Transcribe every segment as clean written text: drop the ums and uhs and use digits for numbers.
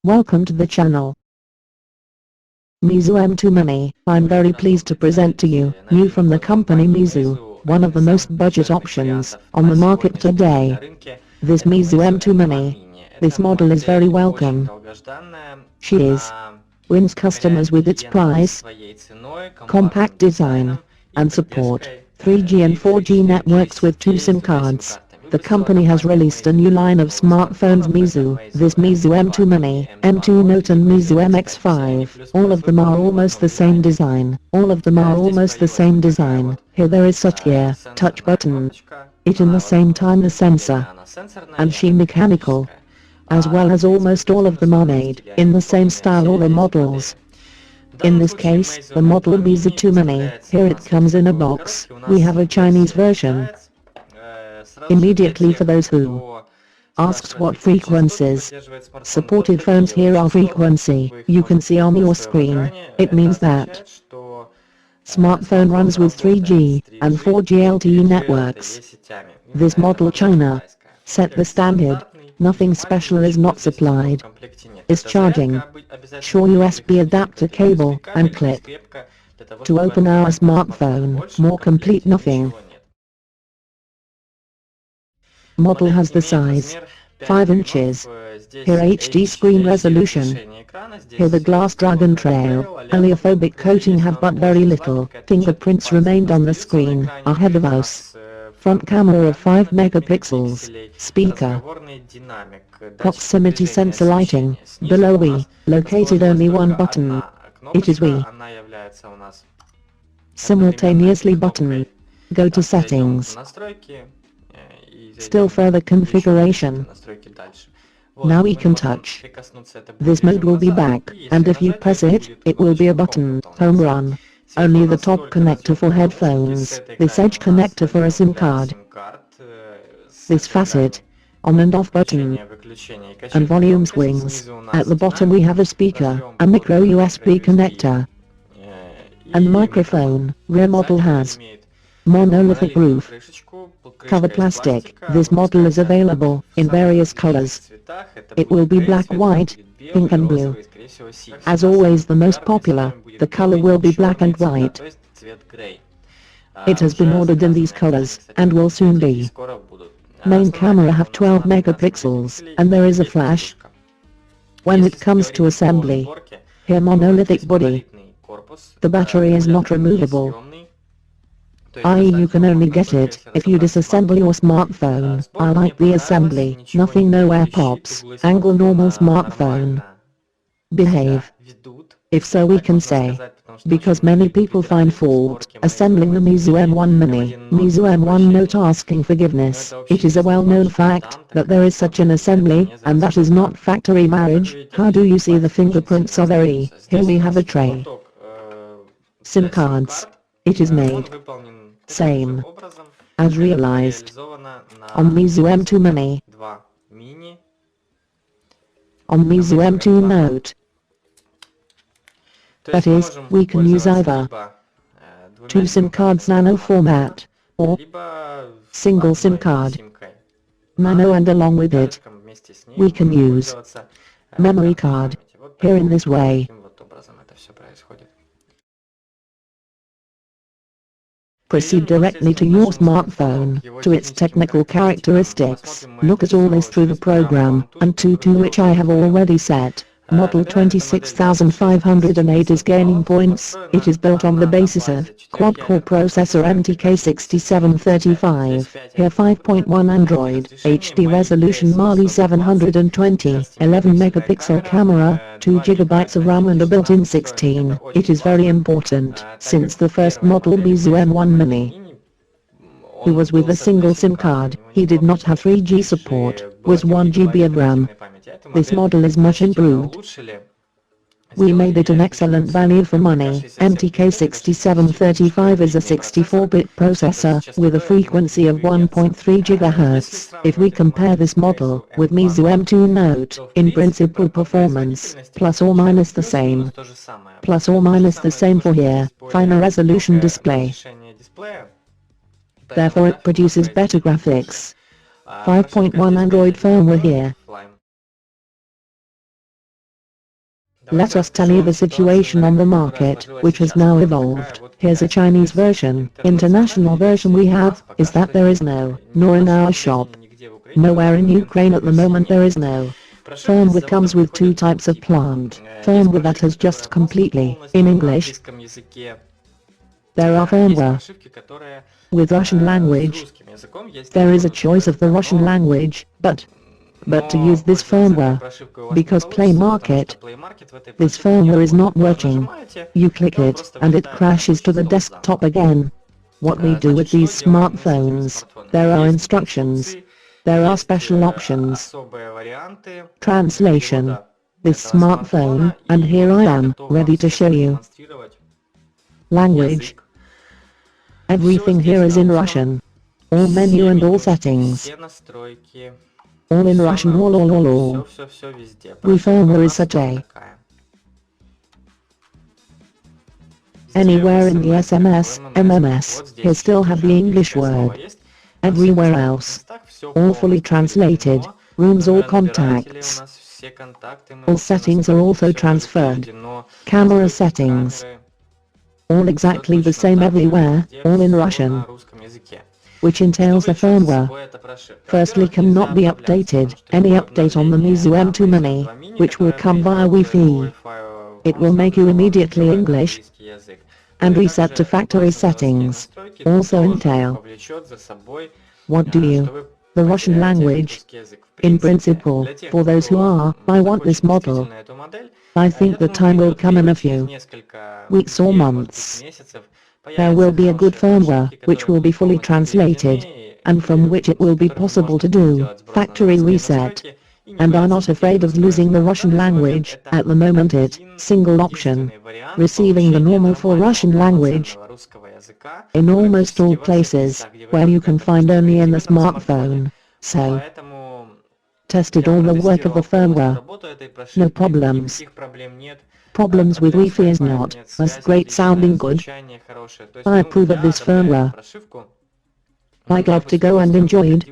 Welcome to the channel. Meizu M2 Mini. I'm very pleased to present to you, new from the company Meizu, one of the most budget options on the market today. This Meizu M2 Mini. This model is very welcome. Wins customers with its price, compact design, and support 3G and 4G networks with 2 SIM cards. The company has released a new line of smartphones Meizu. This Meizu M2 Mini, M2 Note and Meizu MX5. All of them are almost the same design. Here there is such here, touch button. It in the same time the sensor. And she mechanical. As well as almost all of them are made in the same style all the models. In this case, the model Meizu 2 Mini, here it comes in a box. We have a Chinese version. Immediately for those who asks what frequencies supported phones, here are frequency. You can see on your screen. It means that smartphone runs with 3G and 4G LTE networks. This model China set the standard. Nothing special is not supplied. Is charging. Sure USB adapter cable and clip. To open our smartphone, more complete nothing. Model has the size 5 inches. Here HD screen resolution. Here the glass dragon trail, oleophobic coating have but very little. Fingerprints remained on the screen. Ahead of us. Front camera of 5 megapixels. Speaker. Proximity sensor lighting. Below we, located only one button. It is we. Simultaneously button. Go to settings. Still further configuration. Now we can touch. This mode will be back, and if you press it, it will be a button, home run. Only the top connector for headphones, this edge connector for a SIM card. This facet, on and off button. And volume swings. At the bottom we have a speaker, a micro USB connector. And microphone. Rear model has monolithic roof. Cover plastic. This model is available in various colors. It will be black, white, pink and blue. As always the most popular, the color will be black and white. It has been ordered in these colors, and will soon be. Main camera have 12 megapixels, and there is a flash. When it comes to assembly, here monolithic body. The battery is not removable. I.e. you can only get it if you disassemble your smartphone. I like the assembly, nothing nowhere pops, angle normal smartphone. Behave. If so we can say. Because many people find fault assembling the Meizu M1 Mini, Meizu M1 Note asking forgiveness. It is a well-known fact that there is such an assembly, and that is not factory marriage. How do you see the fingerprints are very. Here we have a tray. SIM cards. It is made same as realized on Meizu M2 Mini, on Meizu M2 Note. That is, we can use either 2 SIM cards nano format, or single SIM card nano, and along with it, we can use memory card, here in this way. Proceed directly to your smartphone, to its technical characteristics. Look at all this through the program, and to which I have already set. Model 26508 is gaining points. It is built on the basis of quad-core processor MTK 6735. Here 5.1 Android, HD resolution Mali 720, 11 megapixel camera, 2 GB of RAM and a built-in 16. It is very important, since the first model Meizu M1 Mini, who was with a single SIM card, he did not have 3G support, was 1 GB of RAM. This model is much improved. We made it an excellent value for money. MTK 6735 is a 64-bit processor with a frequency of 1.3 GHz. If we compare this model with Meizu M2 Note, in principle performance, plus or minus the same. Plus or minus the same for here, finer resolution display. Therefore it produces better graphics. 5.1 Android firmware here. Let us tell you the situation on the market, which has now evolved. Here's a Chinese version. International version we have, is that there is no, nor in our shop. Nowhere in Ukraine at the moment there is no. Firmware comes with two types of plant. Firmware that has just completely, in English. There are firmware with Russian language. There is a choice of the Russian language, but to use this firmware, because Play Market, this firmware is not working. You click it, and it crashes to the desktop again. What we do with these smartphones, there are instructions. There are special options. Translation. This smartphone, and here I am, ready to show you. Language. Everything here is in Russian. All menu and all settings. All in Russian, all. We firmware is such a. Anywhere in the SMS, MMS, here still have the English word. Everywhere else, all fully translated, rooms or contacts. All settings are also transferred. Camera settings. All exactly the same everywhere, all in Russian. Which entails the firmware. Firstly cannot be updated, any update on the Meizu M2 Mini, which will come via Wi-Fi. It will make you immediately English, and reset to factory settings, also entail. What do you? The Russian language. In principle, for those who are, I want this model. I think the time will come in a few weeks or months. There will be a good firmware, which will be fully translated, and from which it will be possible to do factory reset. And are not afraid of losing the Russian language. At the moment it, single option, receiving the normal for Russian language in almost all places, where you can find only in the smartphone. So, tested all the work of the firmware. No problems. Problems with Wi-Fi is not, as great sounding good. I approve of this firmware. I got to go and enjoyed.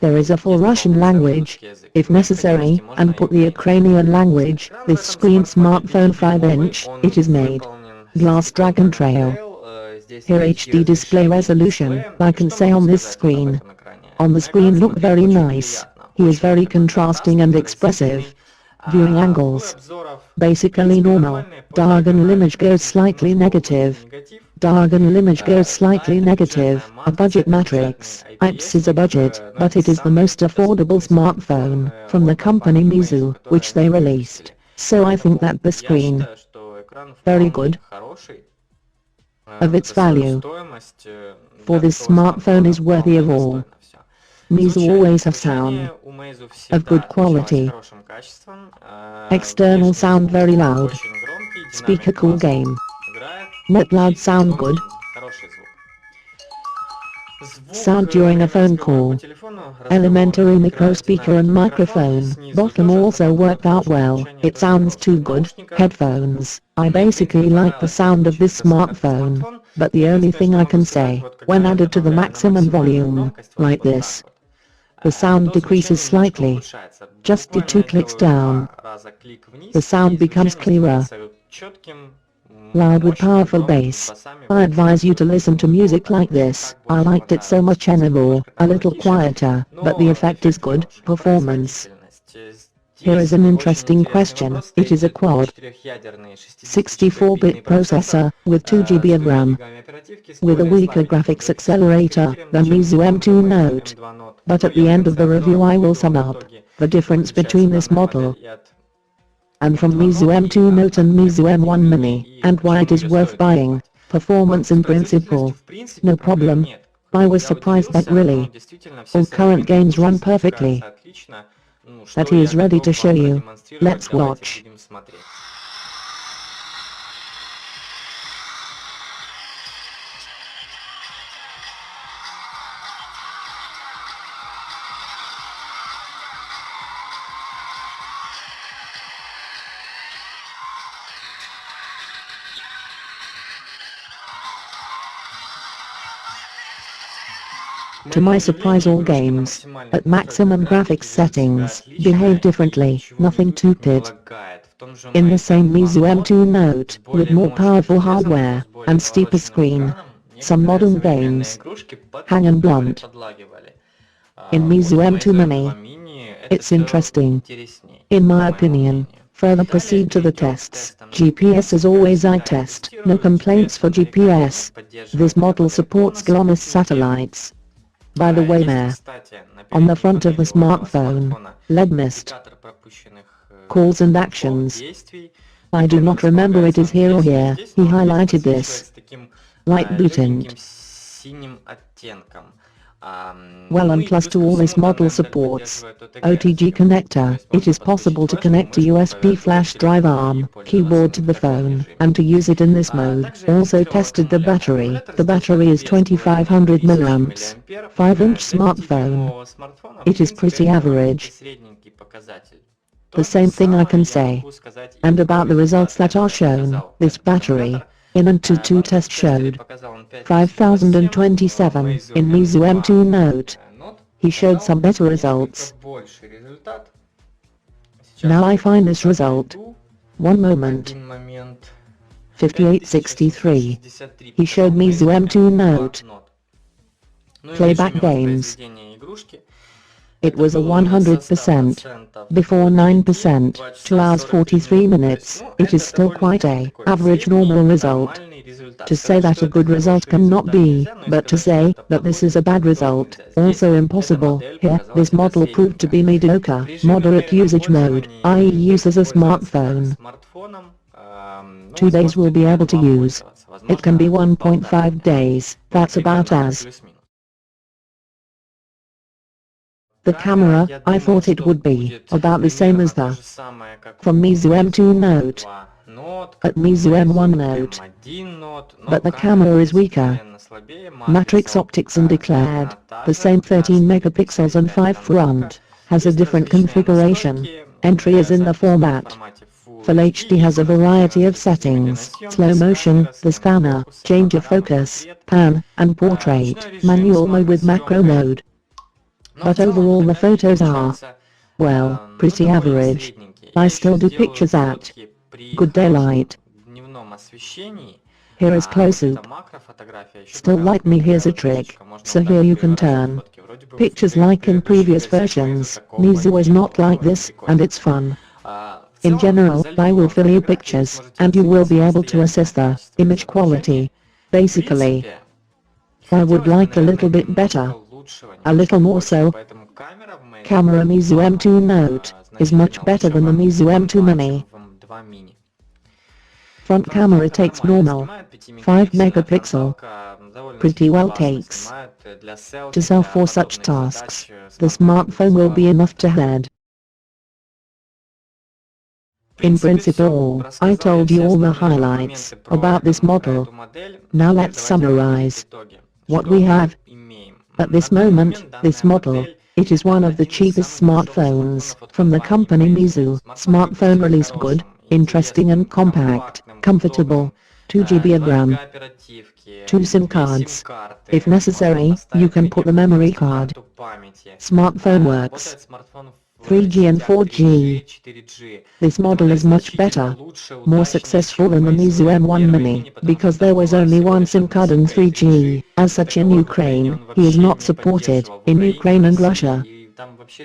There is a full Russian language, if necessary, and put the Ukrainian language. This screen smartphone 5-inch, it is made. Glass Dragon Trail. Here HD display resolution, I can say on this screen. On the screen look very nice. He is very contrasting and expressive. Viewing angles. Basically normal. Diagonal image goes slightly negative. Diagonal image goes slightly negative. A budget matrix. IPS is a budget, but it is the most affordable smartphone from the company Meizu, which they released. So I think that the screen, very good, of its value for this smartphone is worthy of all. Meizu always have sound of good quality. External sound very loud. Speaker cool game. Not loud sound good. Sound during a phone call. Elementary micro speaker and microphone. Bottom also worked out well. It sounds too good. Headphones. I basically like the sound of this smartphone, but the only thing I can say, when added to the maximum volume, like this, the sound decreases slightly. Just do 2 clicks down. The sound becomes clearer. Loud with powerful bass. I advise you to listen to music like this. I liked it so much anymore, a little quieter, but the effect is good. Performance. Here is an interesting question. It is a quad 64-bit processor with 2 GB of RAM, with a weaker graphics accelerator than Meizu M2 Note. But at the end of the review I will sum up the difference between this model and from Meizu M2 Note and Meizu M1 Mini, and why it is worth buying. Performance in principle, no problem. I was surprised that really all current games run perfectly. That he is ready to show you. Let's watch. To my surprise, all games, at maximum graphics settings, behave differently, nothing to it. In the same Meizu M2 Note, with more powerful hardware, and steeper screen, some modern games hang and blunt. In Meizu M2 Mini, it's interesting. In my opinion, further proceed to the tests. GPS is always eye test, no complaints for GPS. This model supports GLONASS satellites. By the way there, on the front of the smartphone, LED mist, calls and actions. I do not remember it is here or here, he highlighted this. Light blue tint. Well, and plus to all this model supports OTG connector. It is possible to connect a USB flash drive arm keyboard to the phone and to use it in this mode. Also tested the battery. The battery is 2500 milliamps. 5-inch smartphone. It is pretty average. The same thing I can say. And about the results that are shown, this battery in MT2 test showed 5027 in Meizu M2 Note. He showed some better results. Now I find this result. One moment. 5863. He showed Meizu M2 Note. Playback games. It was a 100%, before 9%, 2 hours 43 minutes, it is still quite a average normal result. To say that a good result cannot be, but to say that this is a bad result, also impossible. Here, this model proved to be mediocre, moderate usage mode, i.e. use as a smartphone. 2 days will be able to use. It can be 1.5 days, that's about as. The camera, I thought it would be about the same as the from Meizu M2 Note at Meizu M1 Note, but the camera is weaker. Matrix optics and declared the same 13 megapixels and 5 front, has a different configuration. Entry is in the format. Full HD has a variety of settings, slow motion, the scanner, change of focus, pan, and portrait, manual mode with macro mode. But overall the photos are, well, pretty average. I still do pictures at good daylight. Here is close-up. Still like me, here's a trick, so here you can turn pictures like in previous versions. Meizu is not like this, and it's fun. In general, I will fill you pictures, and you will be able to assess the image quality. Basically, I would like a little bit better. A little more so. Camera Meizu M2 Note is much better than the Meizu M2 Mini. Front camera takes normal 5 megapixel. Pretty well takes. To sell for such tasks, the smartphone will be enough to head. In principle, I told you all the highlights about this model. Now let's summarize what we have. At this moment, this model, it is one of the cheapest smartphones from the company Meizu. Smartphone released good, interesting and compact, comfortable, 2 GB of RAM, 2 SIM cards. If necessary, you can put the memory card. Smartphone works 3G and 4G. This model is much better, more successful than the Meizu M1 Mini, because there was only one SIM card and 3G. As such, in Ukraine, he is not supported. In Ukraine and Russia,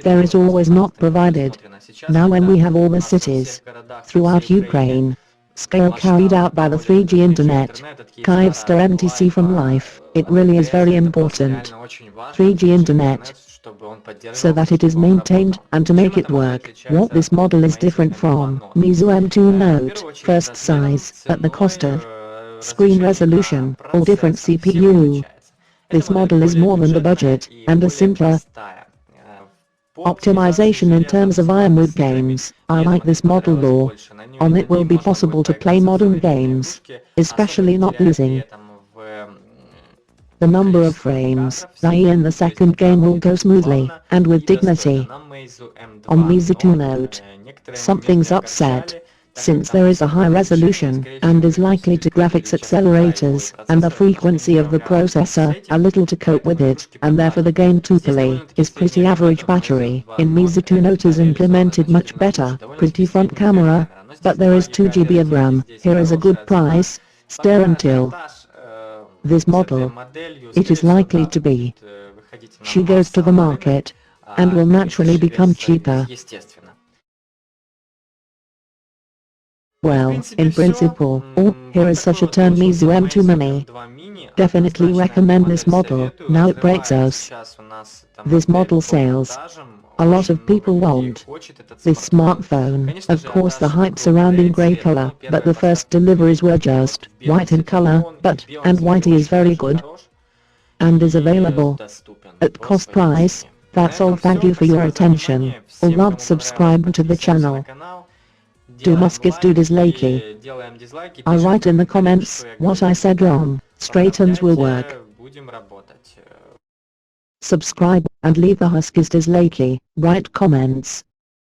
there is always not provided. Now when we have all the cities throughout Ukraine, scale carried out by the 3G internet, Kyivstar MTC from life, it really is very important. 3G internet, so that it is maintained, and to make it work. What this model is different from Meizu M2 Note, first size, at the cost of screen resolution, or different CPU. This model is more than the budget, and a simpler optimization in terms of IMOD games. I like this model more. On it will be possible to play modern games, especially not losing the number of frames, i.e. in the second game will go smoothly, and with dignity. On Meizu 2 Note, something's upset, since there is a high resolution, and is likely to graphics accelerators, and the frequency of the processor, a little to cope with it, and therefore the game totally, is pretty average battery. In Meizu 2 Note is implemented much better, pretty front camera, but there is 2 GB of RAM. Here is a good price, stare until this model. It is likely to be. She goes to the market and will naturally become cheaper. Well, in principle, here is such a turn Meizu M2 Mini. Definitely recommend this model, now it breaks us. This model sales. A lot of people want this smartphone. Of course the hype surrounding grey color, but the first deliveries were just white in color, and whitey is very good and is available at cost price. That's all, thank you for your attention. Or love subscribe to the channel. Do muskets do dislike? I'll write in the comments what I said wrong. Straightens will work. Subscribe and leave the huskies dislike. Write comments.